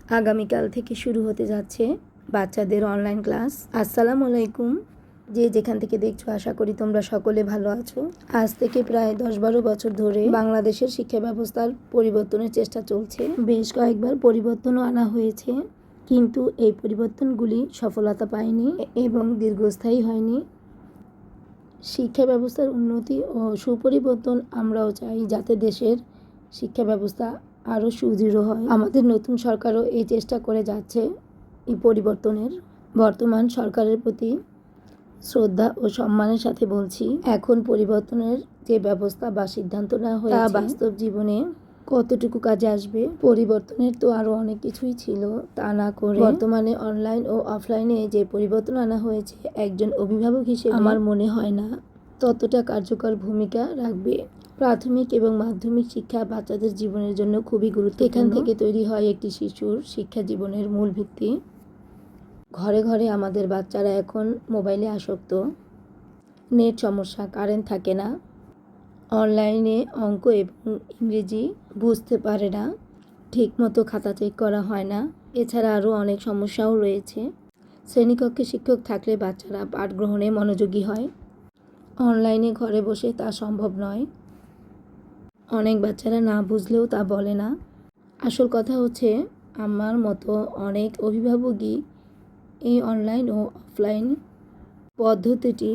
আগামীকাল থেকে শুরু হতে যাচ্ছে বাচ্চাদের অনলাইন ক্লাস। আসসালামু আলাইকুম। যে যেখান থেকে দেখছো, আশা করি তোমরা সকলে ভালো আছো। আজ থেকে প্রায় 10-12 বছর ধরে বাংলাদেশের শিক্ষা ব্যবস্থার পরিবর্তনের চেষ্টা চলছে। বেশ কয়েকবার পরিবর্তনও আনা হয়েছে, কিন্তু এই পরিবর্তনগুলি সফলতা পায়নি এবং দীর্ঘস্থায়ী হয়নি। শিক্ষা ব্যবস্থার উন্নতি ও সুপরিবর্তন আমরাও চাই, যাতে দেশের শিক্ষা ব্যবস্থা আরও সুদৃঢ় হয়। আমাদের নতুন সরকারও এই চেষ্টা করে যাচ্ছে এই পরিবর্তনের। বর্তমান সরকারের প্রতি শ্রদ্ধা ও সম্মানের সাথে বলছি, এখন পরিবর্তনের যে ব্যবস্থা বা সিদ্ধান্ত নেওয়া হয়েছে তা বাস্তব জীবনে কতটুকু কাজে আসবে। পরিবর্তনের তো আরও অনেক কিছুই ছিল, তা না করে বর্তমানে অনলাইন ও অফলাইনে যে পরিবর্তন আনা হয়েছে, একজন অভিভাবক হিসেবে আমার মনে হয় না ততটা কার্যকর ভূমিকা রাখবে। প্রাথমিক এবং মাধ্যমিক শিক্ষা বাচ্চাদের জীবনের জন্য খুবই গুরুত্বপূর্ণ। এখান থেকে তৈরি হয় একটি শিশুর শিক্ষা জীবনের মূল ভিত্তি। ঘরে ঘরে আমাদের বাচ্চারা এখন মোবাইলে আসক্ত। নেট সমস্যা, কারেন্ট থাকে না, অনলাইনে অঙ্ক এবং ইংরেজি বুঝতে পারে না, ঠিকমতো খাতা চেক করা হয় না। এছাড়া আরও অনেক সমস্যাও রয়েছে। শ্রেণীকক্ষে শিক্ষক থাকলে বাচ্চারা পাঠ গ্রহণে মনোযোগী হয়, অনলাইনে ঘরে বসে তা সম্ভব নয়। অনেক বাচ্চারা না বুঝলেও তা বলে না। আসল কথা হচ্ছে, আমার মতো অনেক অভিভাবকই এই অনলাইন ও অফলাইন পদ্ধতিটি